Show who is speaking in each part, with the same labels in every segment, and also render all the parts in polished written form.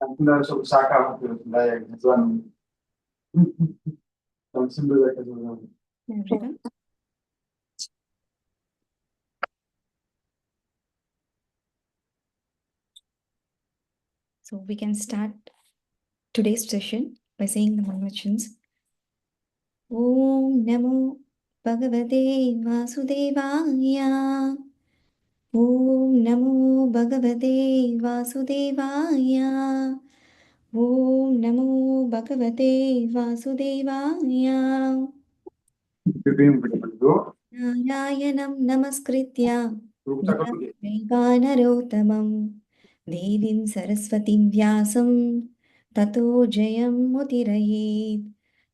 Speaker 1: Another so Saka like this one. Some symbol like this one.
Speaker 2: Everyone. So we can start today's session by saying the mantrams. Om Namo Bhagavate Vasudevaya. Om Namo Bhagavate Vasudevaya. Om Namo Bhagavate Vasudevaya. Narayanam Namaskritya Narotamam Devim Saraswatim Vyasam Tato Jayam Mutirayet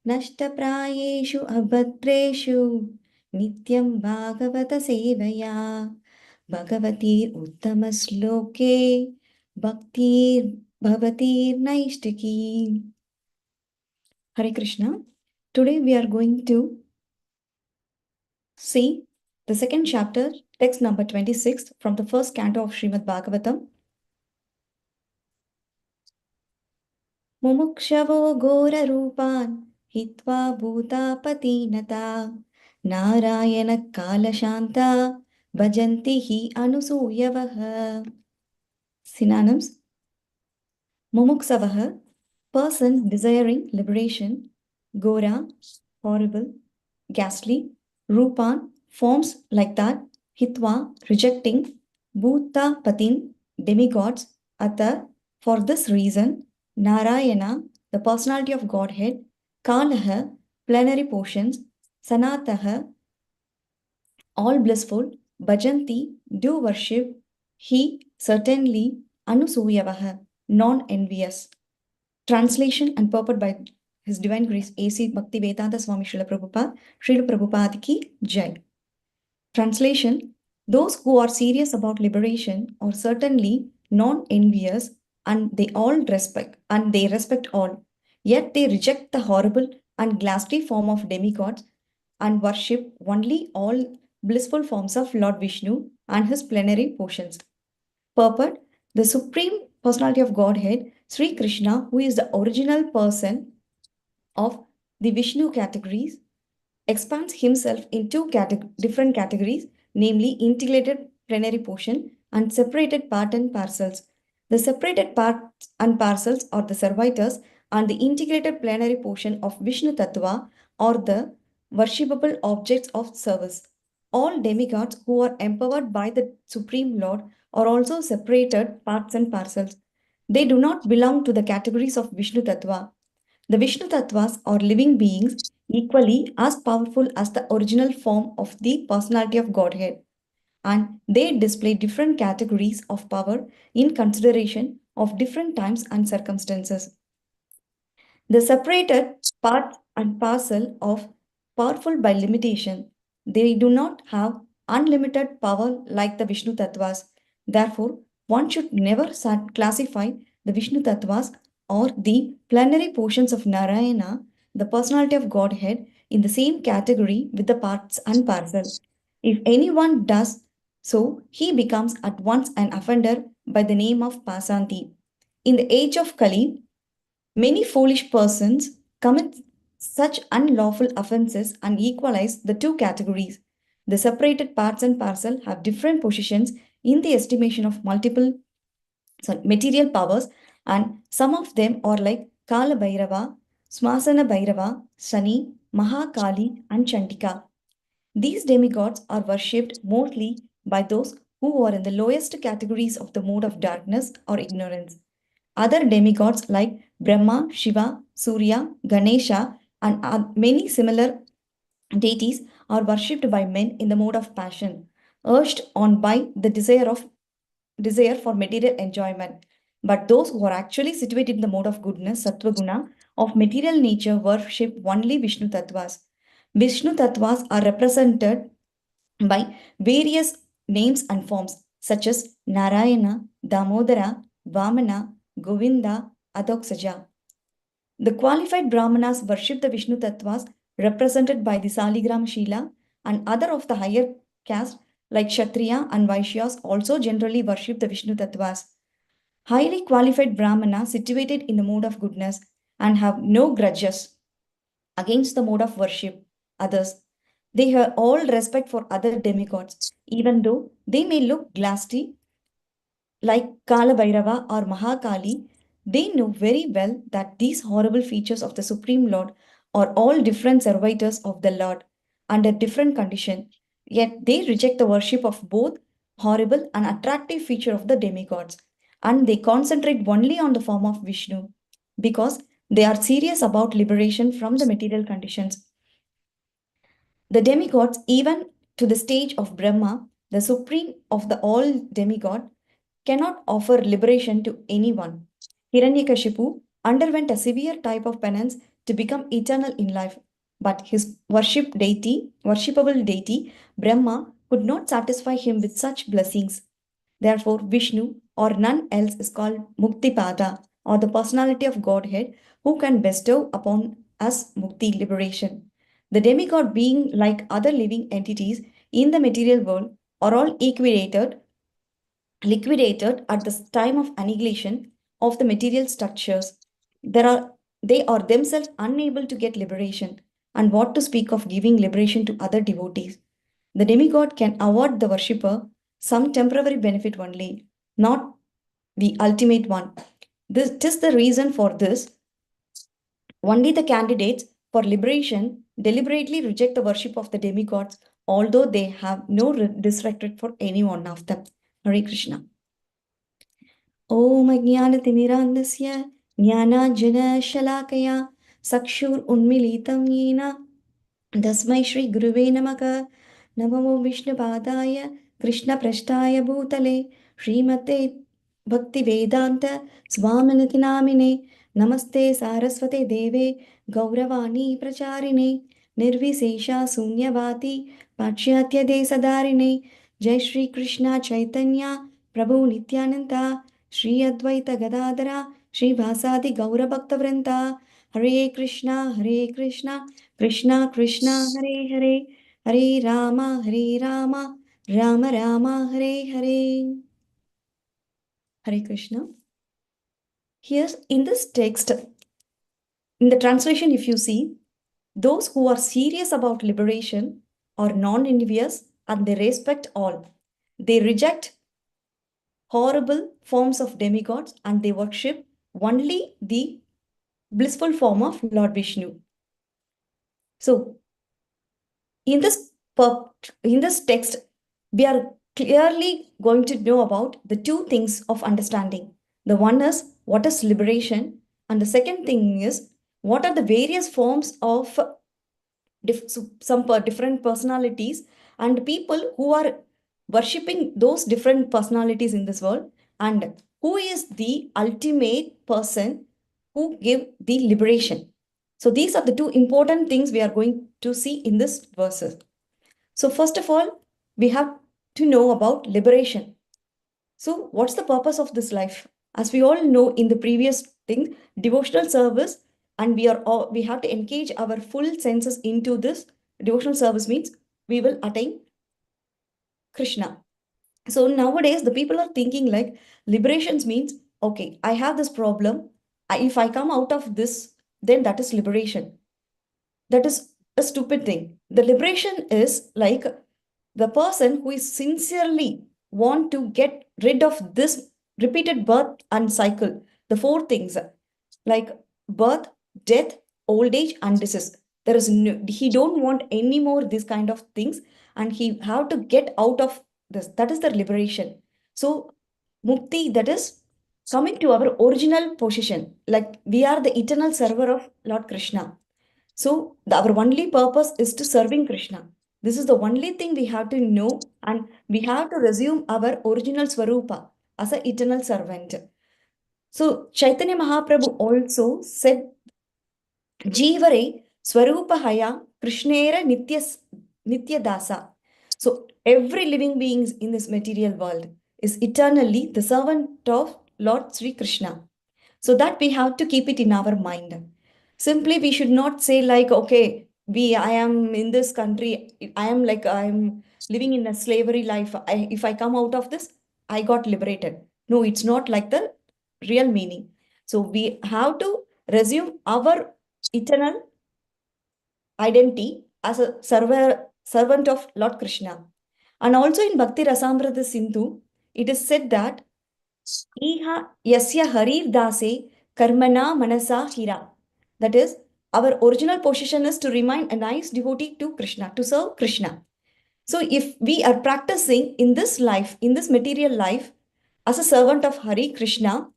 Speaker 2: Nashtaprayeshu Abhadreshu Nityam Bhagavata Sevaya Bhagavatir Uttamasloke Bhaktir Bhavatir Naishtaki. Hare Krishna. Today we are going to see the second chapter, text number 26 from the first canto of Srimad Bhagavatam. Mumukshavo Gora Rupan Hitva Bhuta Patinata Narayana Kala Shanta Bhajanti Hi Anusuyavaha. Synonyms: Mumuksavaha, person desiring liberation; Gora, horrible, ghastly; Rupan, forms like that; Hitva, rejecting; Bhuta Patin, demigods; Atar, for this reason; Narayana, the personality of Godhead; Kalaha, plenary portions; Sanataha, all blissful; Bhajanti, do worship; He, certainly; Anusuyavaha, non-envious. Translation and purport by His Divine Grace A.C. Bhaktivedanta Swami Srila Prabhupada, Srila Prabhupada ki Jai. Translation: those who are serious about liberation are certainly non-envious, and they respect all. Yet they reject the horrible and ghastly form of demigods and worship only all blissful forms of Lord Vishnu and his plenary portions. Purport: the Supreme Personality of Godhead, Sri Krishna, who is the original person of the Vishnu categories, expands himself in two different categories, namely integrated plenary portion and separated part and parcels. The separated parts and parcels are the servitors, and the integrated plenary portion of Vishnu Tattva are the worshipable objects of service. All demigods who are empowered by the Supreme Lord are also separated parts and parcels. They do not belong to the categories of Vishnu Tattva. The Vishnu Tattvas are living beings equally as powerful as the original form of the personality of Godhead, and they display different categories of power in consideration of different times and circumstances. The separated part and parcel of powerful by limitation. They do not have unlimited power like the Vishnu Tattvas. Therefore, one should never classify the Vishnu Tattvas or the plenary portions of Narayana, the personality of Godhead, in the same category with the parts and parcel. If anyone does so, he becomes at once an offender by the name of Pasanti. In the age of Kali, many foolish persons commit such unlawful offenses and equalize the two categories. The separated parts and parcel have different positions in the estimation of multiple material powers, and some of them are like Kala Bhairava, Smasana Bhairava, Sani, Mahakali, and Chandika. These demigods are worshipped mostly by those who are in the lowest categories of the mode of darkness or ignorance. Other demigods like Brahma, Shiva, Surya, Ganesha, and many similar deities are worshipped by men in the mode of passion, urged on by the desire for material enjoyment. But those who are actually situated in the mode of goodness, Sattva Guna, of material nature, worship only Vishnu Tattvas. Vishnu Tattvas are represented by various names and forms such as Narayana, Damodara, Vamana, Govinda, Adoksaja. The qualified Brahmanas worship the Vishnu Tattvas represented by the Saligram Shila, and other of the higher caste like Kshatriya and Vaishyas also generally worship the Vishnu Tattvas. highly qualified Brahmana situated in the mode of goodness and have no grudges against the mode of worship others. They have all respect for other demigods, even though they may look glassy like Kala Bhairava or Mahakali. They know very well that these horrible features of the Supreme Lord are all different servitors of the Lord under different condition. Yet they reject the worship of both horrible and attractive feature of the demigods, and they concentrate only on the form of Vishnu because they are serious about liberation from the material conditions. The demigods, even to the stage of Brahma, the supreme of the all demigod, cannot offer liberation to anyone. Hiranyakashipu underwent a severe type of penance to become eternal in life, but his worshipable deity, Brahma, could not satisfy him with such blessings. Therefore, Vishnu or none else is called Muktipada, or the personality of Godhead who can bestow upon us Mukti liberation. The demigod, being like other living entities in the material world, are all liquidated at the time of annihilation of the material structures. They are themselves unable to get liberation, and what to speak of giving liberation to other devotees. The demigod can award the worshipper some temporary benefit only, not the ultimate one. This is the reason for this. Only the candidates for liberation deliberately reject the worship of the demigods, although they have no disrespect for any one of them. Hare Krishna. ॐ अज्ञानतिमिरान्धस्य ज्ञानाञ्जनशलाकया चक्षुरुन्मीलितं येन तस्मै श्रीगुरुवे नमः। नमो विष्णुपादाय कृष्णपृष्ठाय भूतले श्रीमते भक्तिवेदान्त स्वामिनिति नामिने। नमस्ते सारस्वते देवे गौरवाणी प्रचारिणे निर्विशेषा शून्यवादी पाश्चात्यदेशधारिणे। जय श्री कृष्ण चैतन्य प्रभु नित्यानंदा श्री अद्वैत गदाधरा श्रीवासादि गौरभक्तवृंदा। हरे Krishna Krishna Krishna Hare Hare Hare Ram Ram Ram Hare Hare. Hare Krishna. Here in this text, in the translation, if you see, those who are serious about liberation are non-envious and they respect all. They reject horrible forms of demigods and they worship only the blissful form of Lord Vishnu. So, in this text, we are clearly going to know about the two things of understanding. The one is what is liberation, and the second thing is what are the various forms of different personalities and people who are worshipping those different personalities in this world, and who is the ultimate person who give the liberation. So these are the two important things we are going to see in this verses. So first of all, we have to know about liberation. So what's the purpose of this life? As we all know in the previous thing, devotional service, and we have to engage our full senses into this. Devotional service means we will attain Krishna. So nowadays the people are thinking like liberations means, okay, I have this problem. If I come out of this, then that is liberation. That is a stupid thing. The liberation is like the person who is sincerely want to get rid of this repeated birth and cycle, the four things like birth, death, old age, and disease. There is no, he don't want any more these kind of things, and he have to get out of this. That is the liberation. So mukti, that is coming to our original position, like we are the eternal server of Lord Krishna. So our only purpose is to serving Krishna. This is the only thing we have to know, and we have to resume our original Swarupa as an eternal servant. So Chaitanya Mahaprabhu also said, Jivare Swarupahaya Krishnera Nitya Dasa. So every living being in this material world is eternally the servant of Lord Sri Krishna. So that we have to keep it in our mind. Simply, we should not say like, okay, I am in this country, I'm living in a slavery life. If I come out of this, I got liberated. No, it's not like that. real meaning. So we have to resume our eternal identity as a servant of Lord Krishna. And also in Bhakti Rasamrita Sindhu, it is said that Iha yasya harir dase karmana manasa hira. That is, our original position is to remain a nice devotee to Krishna, to serve Krishna. So if we are practicing in this life, in this material life, as a servant of Hari Krishna,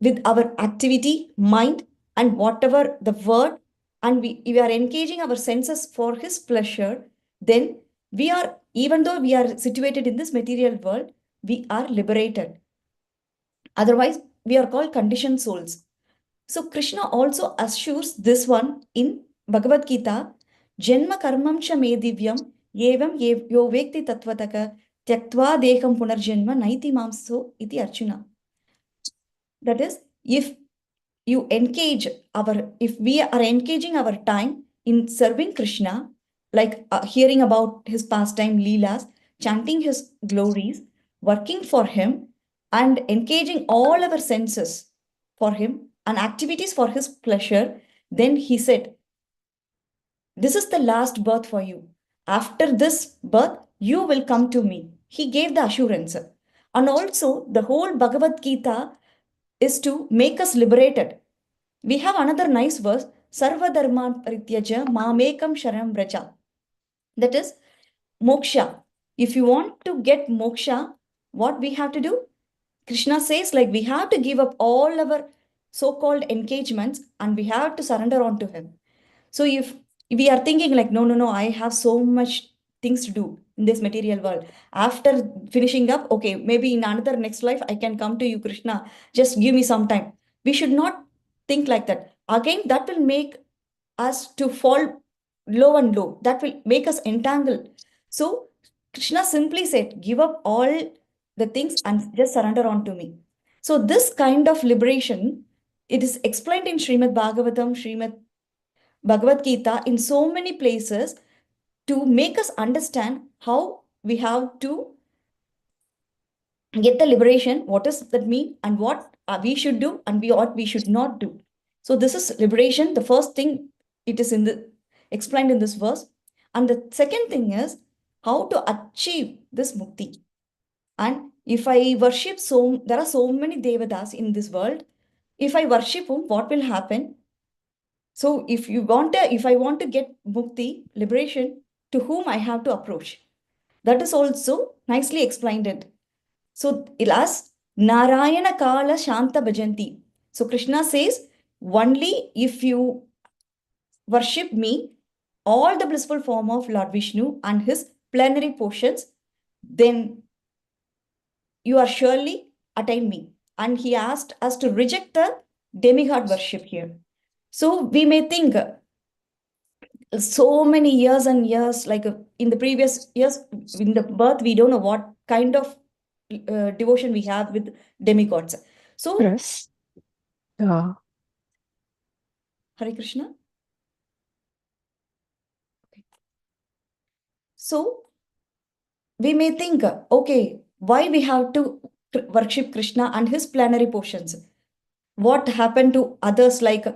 Speaker 2: with our activity, mind, and whatever the word, and we are engaging our senses for his pleasure, then we are, even though we are situated in this material world, we are liberated. Otherwise, we are called conditioned souls. So Krishna also assures this one in Bhagavad Gita, Janma karmam cha me divyam, yevam yo vekti tatvataka, tyaktva dekam punarjanma naiti mamso iti Arjuna. That is, if if we are engaging our time in serving Krishna, like hearing about his pastime Leelas, chanting his glories, working for him, and engaging all our senses for him and activities for his pleasure, then he said, this is the last birth for you. After this birth, you will come to me. He gave the assurance. And also, the whole Bhagavad Gita is to make us liberated. We have another nice verse, Sarva Dharman Parityaja Mamekam Sharam Vraja. That is moksha. If you want to get moksha, what we have to do? Krishna says, like, we have to give up all our so-called engagements and we have to surrender on to him. So if we are thinking like, no, I have so much things to do in this material world. After finishing up, okay, maybe in another next life, I can come to you, Krishna. Just give me some time. We should not think like that. Again, that will make us to fall low and low. That will make us entangle. So Krishna simply said, give up all the things and just surrender on to me. So this kind of liberation, it is explained in Srimad Bhagavatam, Srimad Bhagavad Gita in so many places to make us understand how we have to get the liberation, what does that mean, and what we should do and what we should not do. So this is liberation. The first thing it is explained in this verse. And the second thing is how to achieve this mukti. And if I worship there are so many devatas in this world. If I worship whom, what will happen? So if I want to get mukti, liberation, to whom I have to approach? That is also nicely explained it. So ilas Narayana Kala Shanta Bhajanti. So Krishna says, only if you worship me, all the blissful form of Lord Vishnu and his plenary portions, then you are surely attain me. And he asked us to reject the demigod worship here. So we may think so many years and years, like in the previous years, in the birth, we don't know what kind of devotion we have with demigods. So,
Speaker 3: Yes. Yeah.
Speaker 2: Hare Krishna. Okay. So, we may think, okay, why we have to worship Krishna and his plenary portions? What happened to others like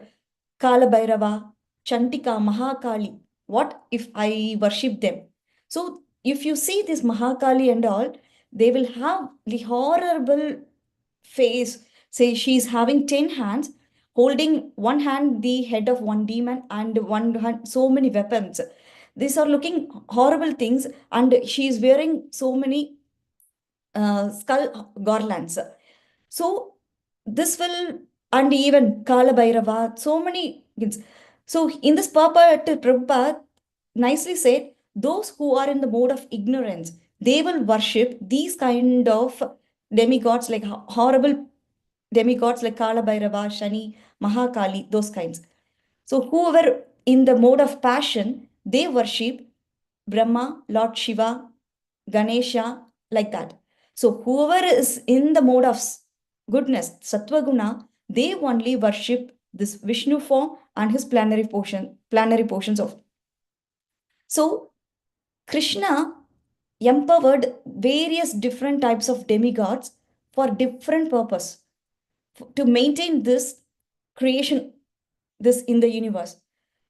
Speaker 2: Kala Bhairava, Chantika, Mahakali? What if I worship them? So if you see this Mahakali and all, they will have the horrible face. Say she's having 10 hands, holding one hand the head of one demon and one hand so many weapons. These are looking horrible things, and she is wearing so many skull garlands. So this will, and even Kala Bhairava, so many things. So in this Papa Prabhupada nicely said, those who are in the mode of ignorance, they will worship these kind of demigods, like horrible demigods like Kala Bhairava, Shani, Mahakali, those kinds. So whoever in the mode of passion, they worship Brahma, Lord Shiva, Ganesha, like that. So whoever is in the mode of goodness, Sattva Guna, they only worship this Vishnu form and his plenary portions of. So Krishna empowered various different types of demigods for different purpose. to maintain this creation, this in the universe.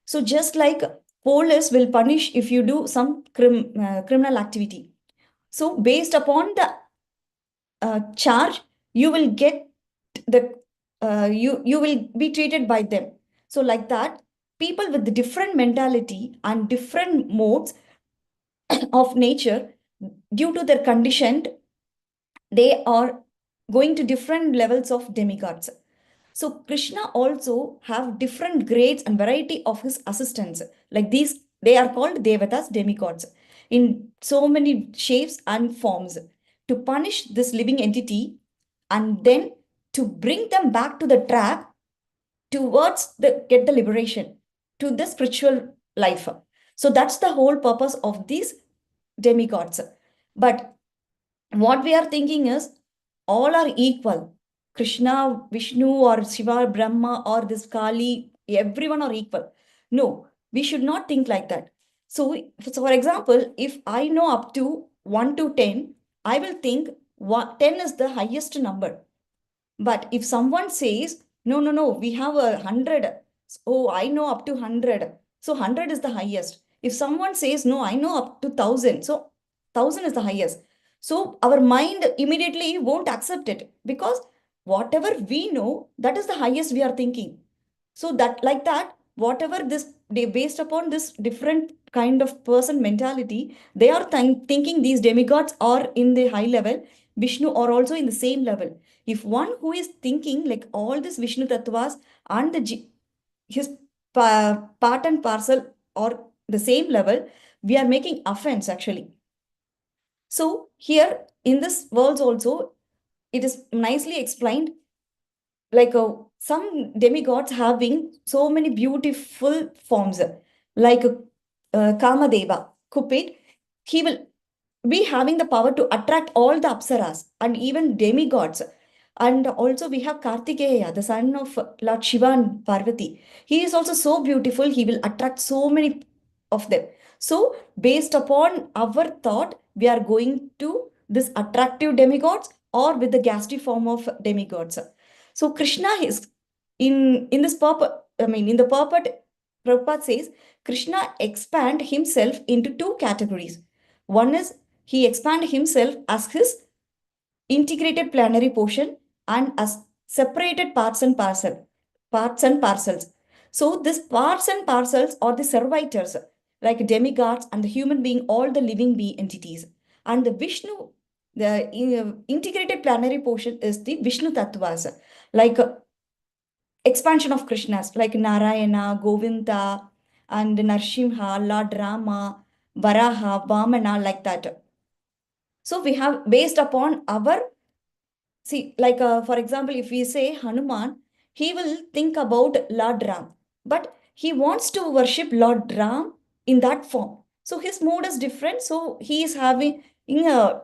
Speaker 2: So just like police will punish if you do some criminal activity. So based upon the charge, you will get the you will be treated by them. So like that, people with the different mentality and different modes of nature, due to their conditioned, they are going to different levels of demigods. So Krishna also have different grades and variety of his assistants. Like these, they are called devatas, demigods, in so many shapes and forms to punish this living entity and then to bring them back to the track towards the get the liberation to the spiritual life. So that's the whole purpose of these demigods. But what we are thinking is all are equal. Krishna, Vishnu, or Shiva, Brahma, or this Kali, everyone are equal. No, we should not think like that. So for example, if I know up to 1 to 10, I will think 10 is the highest number. But if someone says, no, we have 100. Oh, I know up to 100. So 100 is the highest. If someone says, no, I know up to 1,000. So 1,000 is the highest. So our mind immediately won't accept it because whatever we know, that is the highest we are thinking. So that like that, whatever this, they based upon this different kind of person mentality, they are thinking these demigods are in the high level, Vishnu are also in the same level. If one who is thinking like all this Vishnu tattvas and his part and parcel or the same level, we are making offense actually. So here in this world also, it is nicely explained like some demigods having so many beautiful forms like Kamadeva, Cupid, he will be having the power to attract all the apsaras and even demigods. And also we have Kartikeya, the son of Lord Shiva and Parvati. He is also so beautiful, he will attract so many of them. So based upon our thought, we are going to this attractive demigods or with the ghastly form of demigods. So Krishna is in this purport, in the purport, Prabhupada says, Krishna expand himself into two categories. One is he expand himself as his integrated planetary portion and as separated parts and parcels. So this parts and parcels are the servitors, like demigods and the human being, all the living being entities. And the Vishnu, the integrated planetary portion is the Vishnu Tattvas, like expansion of Krishnas, like Narayana, Govinda, and Narsimha, Lord Rama, Varaha, Vamana, like that. So we have based upon our, see, like for example, if we say Hanuman, he will think about Lord Ram, but he wants to worship Lord Ram in that form. So his mood is different. So he is having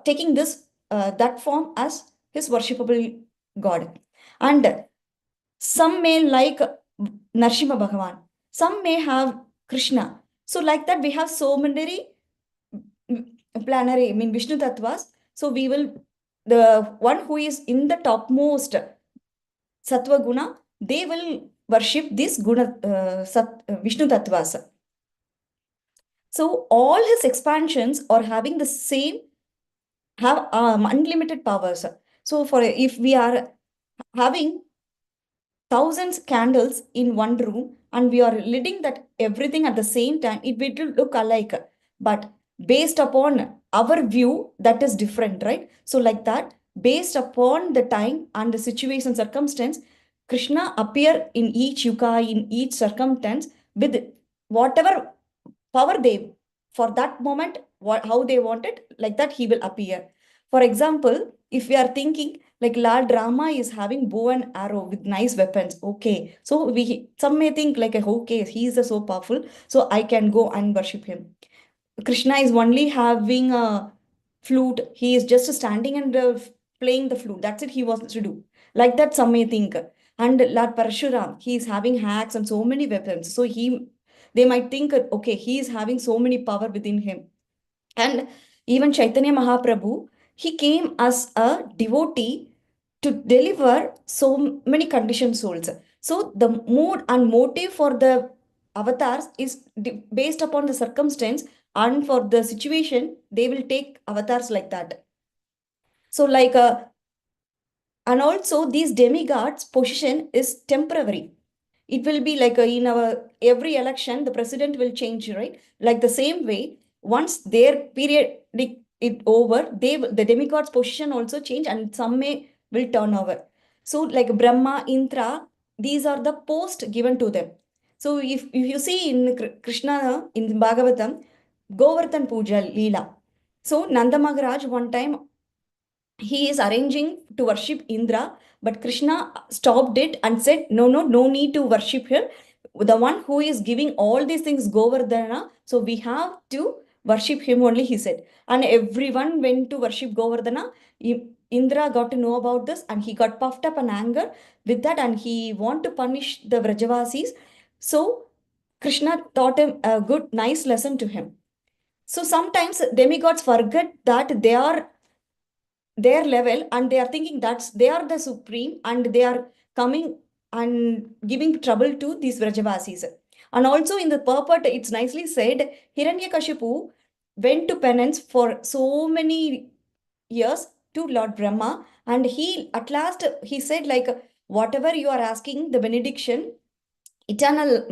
Speaker 2: taking this that form as his worshipable God. And some may like Narsimha Bhagavan, some may have Krishna. So like that, we have so many planetary, Vishnu Tattvas. So we will, the one who is in the topmost Sattva Guna, they will worship this Guna, Vishnu Tattvas. So all his expansions are having the same, have unlimited powers. So for if we are having thousands candles in one room and we are lighting that everything at the same time, it will look alike. But based upon our view, that is different, right? So like that, based upon the time and the situation circumstance, Krishna appear in each yuga, in each circumstance with whatever power they, for that moment, how they want it, like that he will appear. For example, if we are thinking like Lord Rama is having bow and arrow with nice weapons. Okay. So we some may think like, okay, he is so powerful, so I can go and worship him. Krishna is only having a flute. He is just standing and playing the flute. That's it he wants to do. Like that, some may think. And Lord Parashuram, he is having hacks and so many weapons. So they might think, okay, he is having so many power within him. And even Chaitanya Mahaprabhu, he came as a devotee to deliver so many conditioned souls. So the mood and motive for the avatars is based upon the circumstance, and for the situation, they will take avatars like that. So like and also these demigods position is temporary. It will be like in our every election, the president will change, right? Like the same way, once their period it over, the demigods position also change, and some may will turn over. So like Brahma, Indra, these are the post given to them. So if you see in Krishna in Bhagavatam, Govardhan Puja Leela. So Nanda Maharaj one time he is arranging to worship Indra, but Krishna stopped it and said, no, no, no need to worship him. The one who is giving all these things, Govardhana, so we have to worship him only, he said. And everyone went to worship Govardhana. Indra got to know about this and he got puffed up in anger with that, and he want to punish the Vrajavasis. So Krishna taught him a good, nice lesson to him. So sometimes demigods forget that they are their level and they are thinking that they are the supreme, and they are coming and giving trouble to these Vrajavasis. And also in the purport, it's nicely said, Hiranyakashipu went to penance for so many years to Lord Brahma, and he at last he said like, whatever you are asking, the benediction, eternal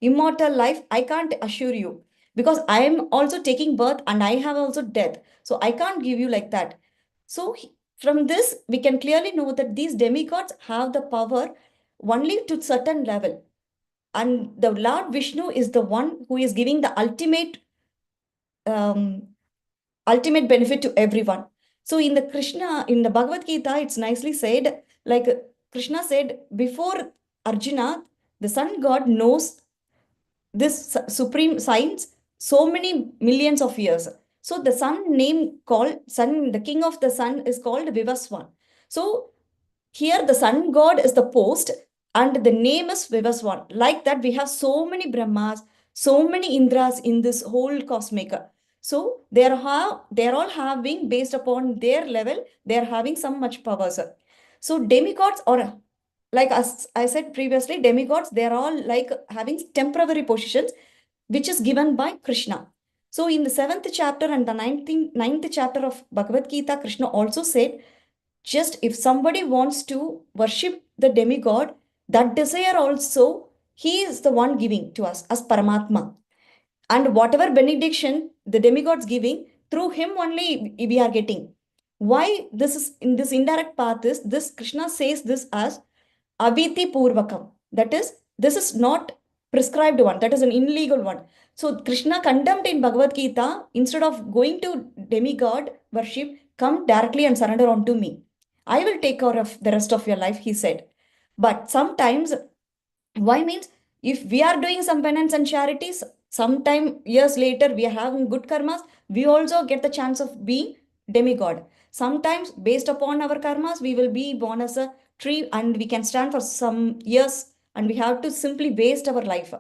Speaker 2: immortal life, I can't assure you, because I am also taking birth and I have also death, so I can't give you like that. So from this we can clearly know that these demigods have the power only to certain level, and the Lord Vishnu is the one who is giving the um, ultimate benefit to everyone. So in the Bhagavad Gita, it's nicely said, like Krishna said, before Arjuna, the sun god knows this supreme science so many millions of years. So the sun name called sun, the king of the sun is called Vivaswan. So here the sun god is the post and the name is Vivaswan. Like that, we have so many Brahmas, so many Indras in this whole cosmic. So they're all having, based upon their level, they're having some much powers. So demigods, or like as I said previously, demigods, they're all like having temporary positions, which is given by Krishna. So in the 7th chapter and the 9th chapter of Bhagavad Gita, Krishna also said, just if somebody wants to worship the demigod, that desire also, he is the one giving to us as Paramatma. And whatever benediction the demigod's giving, through him only we are getting. Why this is in this indirect path is this, Krishna says this as Aviti Purvakam. That is, this is not prescribed one, that is an illegal one. So Krishna condemned in Bhagavad Gita, instead of going to demigod worship, come directly and surrender unto me. I will take care of the rest of your life, he said. But sometimes, why means, if we are doing some penance and charities, sometime years later we are having good karmas, we also get the chance of being demigod. Sometimes based upon our karmas, we will be born as a tree and we can stand for some years, and we have to simply waste our life.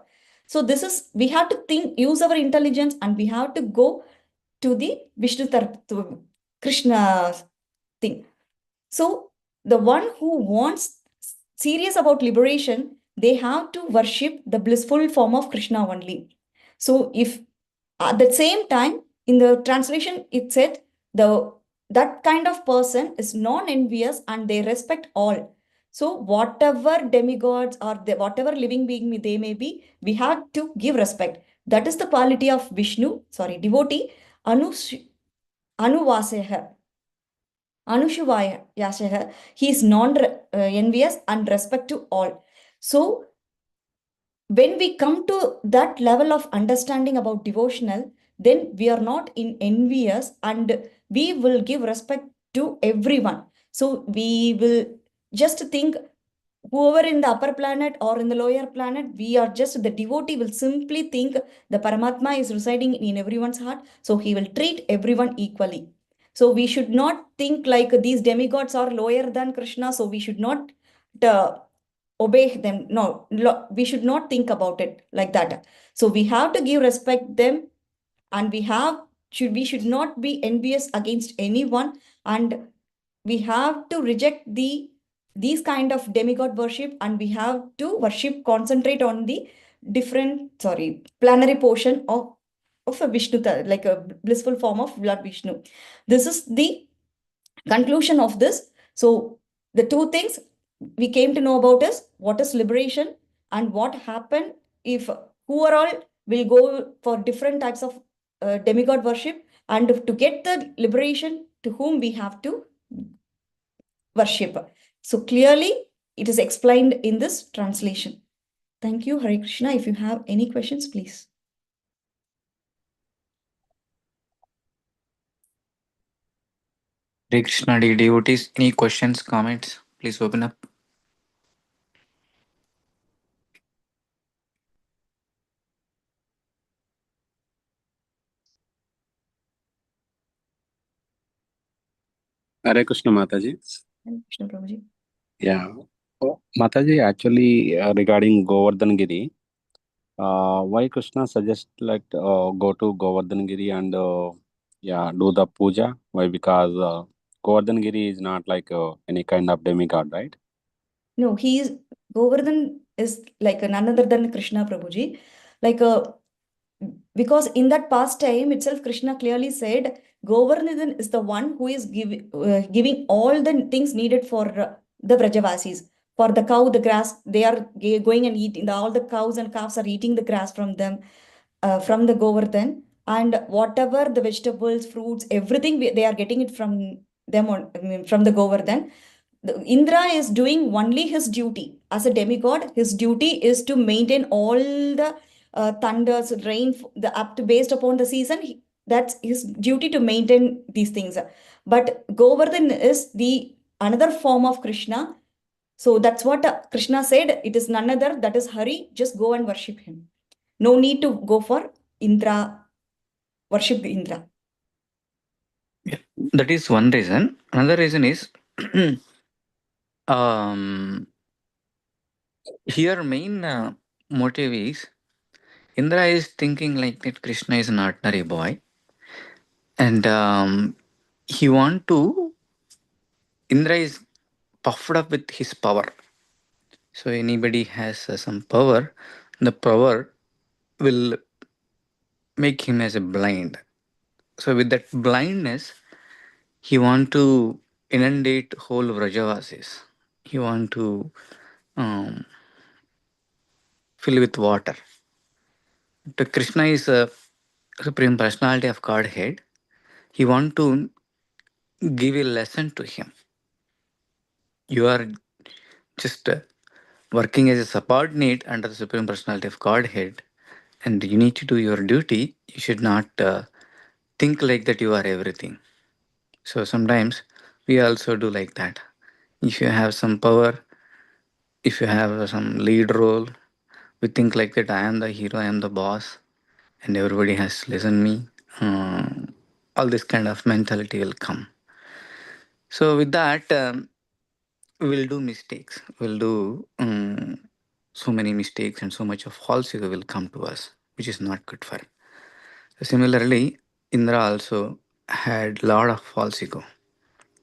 Speaker 2: So this is, we have to think, use our intelligence, and we have to go to the Vishnu to Krishna thing. So the one who wants serious about liberation, they have to worship the blissful form of Krishna only. So if at the same time, in the translation, it said that kind of person is non-envious and they respect all. So whatever demigods or whatever living being they may be, we have to give respect. That is the quality of devotee, Anuvasya. Anushuvaya Yashaha, he is non-envious and respect to all. So when we come to that level of understanding about devotional, then we are not in envious and we will give respect to everyone. So we will just think, whoever in the upper planet or in the lower planet, we are just, the devotee will simply think the Paramatma is residing in everyone's heart. So he will treat everyone equally. So we should not think like these demigods are lower than Krishna. So we should not uh, obey them. No, we should not think about it like that. So we have to give respect them, and we should not be envious against anyone. And we have to reject these kind of demigod worship, and we have to worship, concentrate on the plenary portion of a Vishnu, like a blissful form of Lord Vishnu. This is the conclusion of this. So the two things we came to know about is what is liberation and what happened if who are all will go for different types of demigod worship, and to get the liberation, to whom we have to worship. So clearly it is explained in this translation. Thank you, Hare Krishna. If you have any questions, please.
Speaker 4: Hare Krishna, dear devotees, any questions, comments? Please open up.
Speaker 5: Hare Krishna Mataji.
Speaker 2: Hare Krishna, Prabhuji.
Speaker 5: Yeah. Oh, Mataji, actually, regarding Govardhan Giri, why Krishna suggest like go to Govardhan Giri and do the puja? Why? Because Govardhan Giri is not like any kind of demigod, right?
Speaker 2: No, Govardhan is like none other than Krishna, Prabhuji. Like because in that past time itself, Krishna clearly said Govardhan is the one who is giving all the things needed for the Vrajavasis. For the cow, the grass, they are going and eating. All the cows and calves are eating the grass from them, from the Govardhan. And whatever the vegetables, fruits, everything they are getting it from them, from the Govardhan. Indra is doing only his duty as a demigod. His duty is to maintain all the thunders, rain, based upon the season. That's his duty, to maintain these things. But Govardhan is the another form of Krishna. So that's what Krishna said. It is none other, that is Hari. Just go and worship him. No need to go for Indra, worship Indra.
Speaker 4: Yeah, that is one reason. Another reason is here main motive is Indra is thinking like that Krishna is an ordinary boy, and he want to. Indra is puffed up with his power. So anybody has some power, the power will make him as a blind. So with that blindness, he want to inundate whole Vrajavasis. He want to um, fill with water. The Krishna is a supreme personality of Godhead. He want to give a lesson to him. You are just working as a subordinate under the supreme personality of Godhead, and you need to do your duty. You should not think like that you are everything. So sometimes we also do like that. If you have some power, if you have some lead role, we think like that I am the hero, I am the boss, and everybody has to listen me. All this kind of mentality will come. So with that, we will do mistakes. We'll do so many mistakes, and so much of false ego will come to us, which is not good for. Similarly, Indra also had lot of false ego.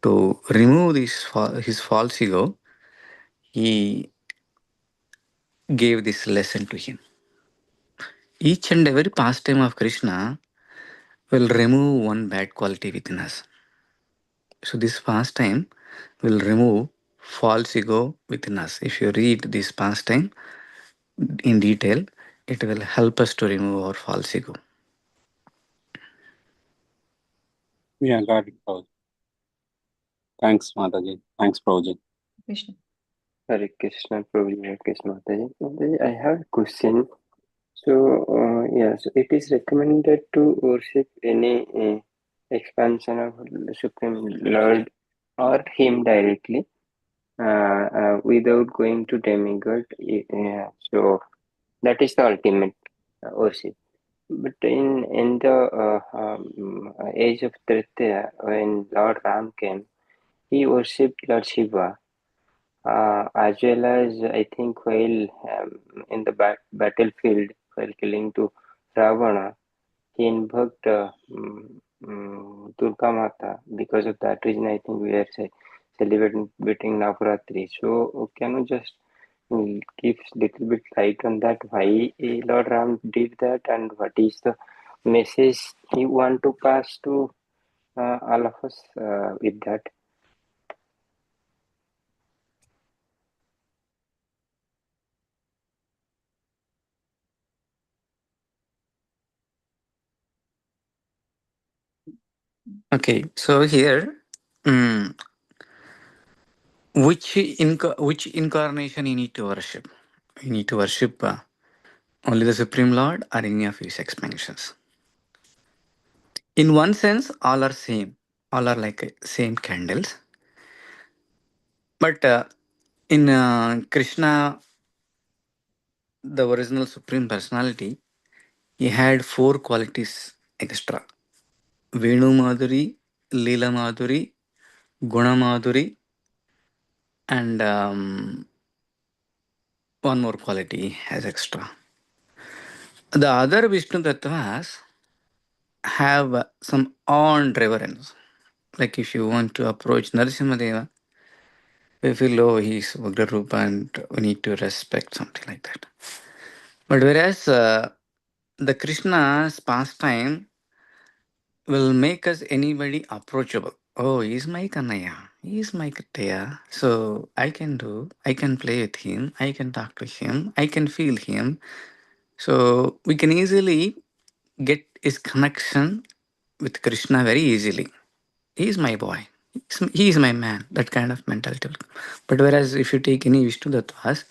Speaker 4: To remove his false ego, he gave this lesson to him. Each and every pastime of Krishna will remove one bad quality within us. So this pastime will remove false ego within us. If you read this pastime in detail, it will help us to remove our false ego.
Speaker 5: Yeah, got it, Prabhuji. Thanks, Mataji. Thanks, Prabhuji.
Speaker 2: Krishna.
Speaker 6: Hare Krishna, Prabhuji, Hare Krishna, Mataji. Mataji, I have a question. So, so it is recommended to worship any expansion of Supreme Lord or Him directly without going to demigod. So that is the ultimate worship. But in the age of Tritiya, when Lord Ram came, he worshipped Lord Shiva. As well as I think while in the battlefield, while killing to Ravana, he invoked Durga Mata. Because of that reason, I think we are celebrating Navaratri. So can you just give little bit light on that? Why Lord Ram did that, and what is the message he want to pass to all of us with that?
Speaker 4: Okay, so here, mm, which incarnation you need to worship? You need to worship only the Supreme Lord or any of His expansions. In one sense, all are same. All are like same candles. But in Krishna, the original Supreme Personality, he had 4 qualities extra. Venu Madhuri, Leela Madhuri, Guna Madhuri, and one more quality has extra. The other Vishnu Tattvas have some awe and reverence. Like if you want to approach Narasimhadeva, we feel, oh, he's Ugrarupa and we need to respect something like that. But whereas the Krishna's pastime will make us anybody approachable. Oh, he's my Kanaya. He's my Kataya. So I can play with him. I can talk to him. I can feel him. So we can easily get his connection with Krishna very easily. He's my boy. He is my man. That kind of mentality. But whereas if you take any Vishnu Tattvas,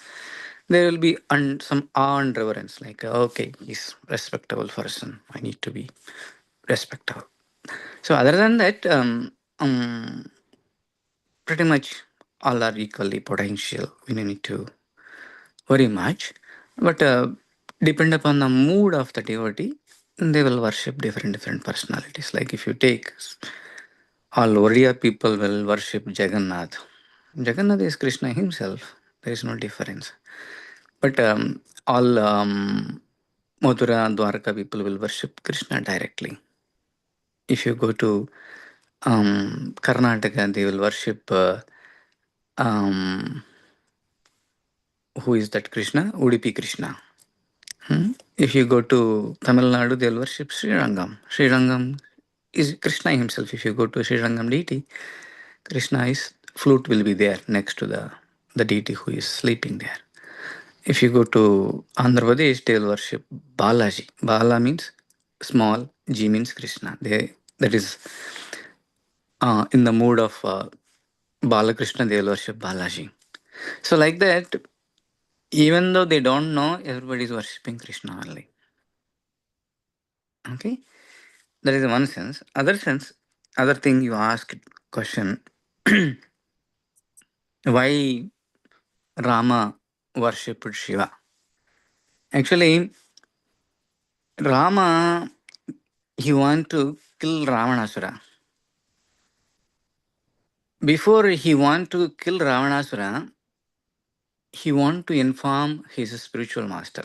Speaker 4: there will be some awe and reverence. Like, okay, he's respectable person. I need to be respectable. So other than that, pretty much all are equally potential. We don't need to worry much. But depend upon the mood of the devotee, they will worship different personalities. Like if you take all Oriya people will worship Jagannath. Jagannath is Krishna himself. There is no difference. But all Mathura and Dwarka people will worship Krishna directly. If you go to Karnataka, they will worship who is that Krishna? Udupi Krishna. If you go to Tamil Nadu, they will worship Sri Rangam. Sri Rangam is Krishna himself. If you go to Sri Rangam deity, Krishna is flute will be there next to the deity who is sleeping there. If you go to Andhra Pradesh, they will worship Balaji. Bala means small, G means Krishna. That is in the mood of Balakrishna, they will worship Balaji. So like that, even though they don't know, everybody is worshipping Krishna only. Okay, that is one sense. Other thing you asked question, why Rama worshipped Shiva? Actually, Rama, he want to kill Ravanasura. Before he want to kill Ravanasura, he want to inform his spiritual master.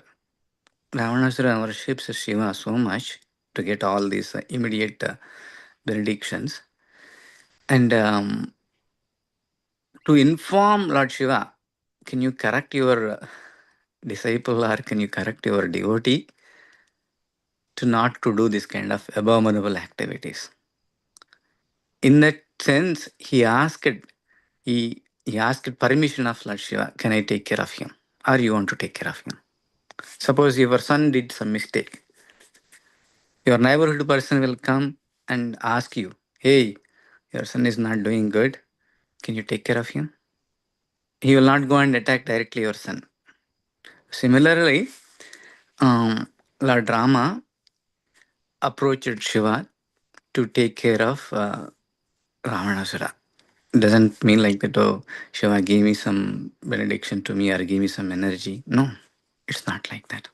Speaker 4: Ravanasura worships Shiva so much to get all these immediate benedictions. And to inform Lord Shiva, can you correct your disciple or can you correct your devotee to not to do this kind of abominable activities? In that sense, he asked permission of Lord Shiva, can I take care of him? Or you want to take care of him? Suppose your son did some mistake. Your neighborhood person will come and ask you, hey, your son is not doing good. Can you take care of him? He will not go and attack directly your son. Similarly, Lord Rama approached Shiva to take care of Ravanasura. Doesn't mean like that, oh, Shiva gave me some benediction to me or give me some energy. No, it's not like that.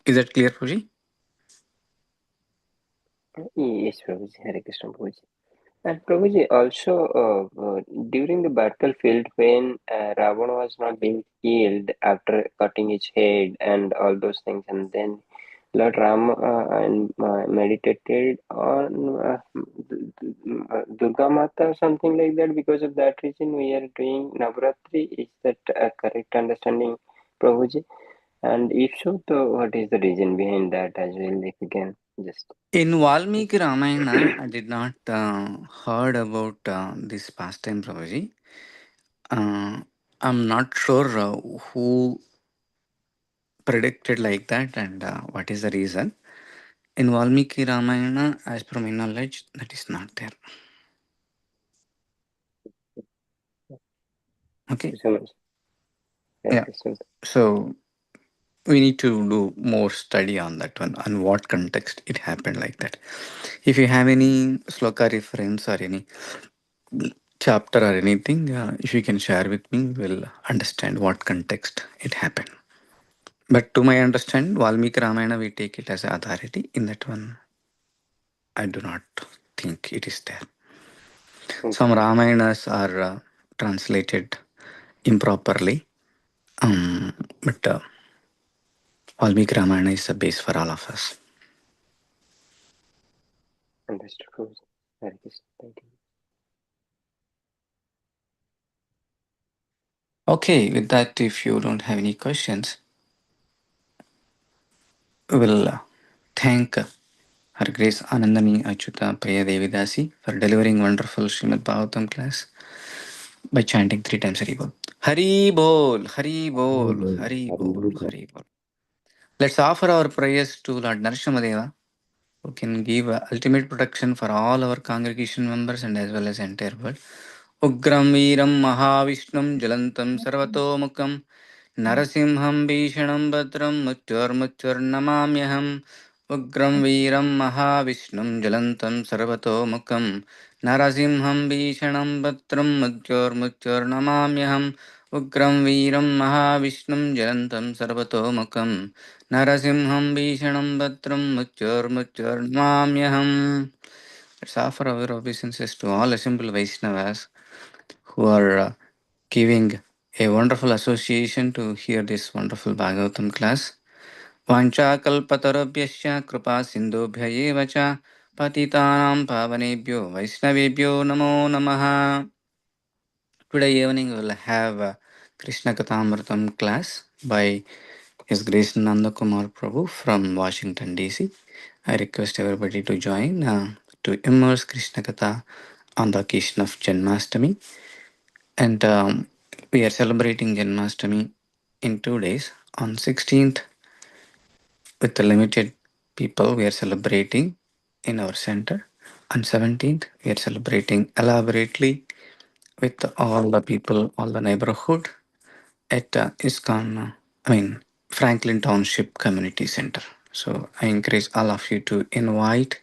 Speaker 4: Is that clear, Puji?
Speaker 6: Yes, Prabhuji. Hare Krishna, Prabhuji. And Prabhuji, also during the battlefield when Ravana was not being killed after cutting his head and all those things, and then Lord Ram and meditated on Durga Mata or something like that. Because of that reason, we are doing Navratri. Is that a correct understanding, Prabhuji? And if so, what is the reason behind that as well? If you can just.
Speaker 4: In Valmiki Ramayana, I did not heard about this pastime, Prabhuji. I'm not sure who predicted like that and what is the reason. In Valmiki Ramayana, as per my knowledge, that is not there. Okay.
Speaker 6: So much.
Speaker 4: Yeah.
Speaker 6: Krishna.
Speaker 4: So we need to do more study on that one, on what context it happened like that. If you have any sloka reference or any chapter or anything, if you can share with me, we'll understand what context it happened. But to my understanding, Valmiki Ramayana, we take it as an authority. In that one, I do not think it is there. Some Ramayanas are translated improperly, but Valmiki Ramayana is the base for all of us.
Speaker 6: Understood, Prabhuji. Hare Krishna. Thank you.
Speaker 4: Okay, with that, if you don't have any questions, we will thank Her Grace Anandini Achyuta Priya Devidasi for delivering wonderful Srimad Bhagavatam class by chanting 3 times Hari Bol. Hari Bol, Hari Bol, Hari Bol, Hari Bol. Let's offer our prayers to Lord Narasimhadeva, who can give ultimate protection for all our congregation members and as well as entire world. Ugram Veeram Mahavishnum Jalantam Sarvatomukam Narasimham Bhishanam Bhadram Mutyur Namamyaham. Ugram Veeram Mahavishnum Jalantam Sarvatomukam Narasimham Bhishanam Bhadram Mutyur Namamyaham. Ugram Veeram Mahavishnum Jalantam Sarvatomukam Narasimham Bhishanam Bhadram Mutyur Namamyaham. Let's offer our obeisances to all assembled Vaishnavas who are giving a wonderful association to hear this wonderful Bhagavatam class. Vancha kalpatarabhyasya kripa sindhubhya eva cha patitanam pavanebhyo vaishnavebhyo namo namaha. Today evening we will have a Krishna Kathamritam class by His Grace Nanda Kumar Prabhu from Washington DC. I request everybody to join to immerse Krishna Katha on the occasion of Janmashtami. And we are celebrating Janmashtami in 2 days. On 16th, with the limited people, we are celebrating in our center. On 17th, we are celebrating elaborately with all the people, all the neighborhood at Franklin Township Community Center. So I encourage all of you to invite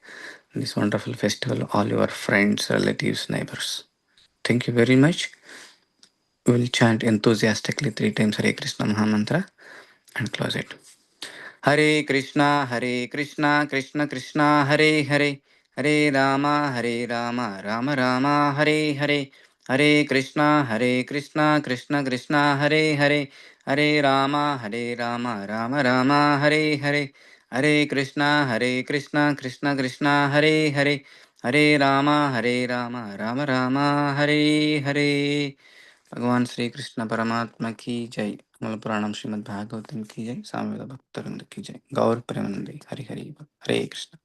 Speaker 4: this wonderful festival, all your friends, relatives, neighbors. Thank you very much. We will chant enthusiastically 3 times Hare Krishna Mahamantra and close it. Hare Krishna, Krishna Krishna, Hare Hare, Hare Rama, Rama Rama, Hare Hare, Hare Krishna, Krishna Krishna, Hare Hare, Hare Rama, Rama Rama, Hare Hare, Hare Krishna, Krishna Krishna, Hare Hare, Hare Rama, Rama Rama, Hare Hare. भगवान श्री कृष्ण परमात्मा की जय। मूल पुराणम श्रीमद् भागवतम की जय। सामवेद भक्तवृंद की जय। गौर प्रेमानंदे हरि हरि हरे कृष्ण।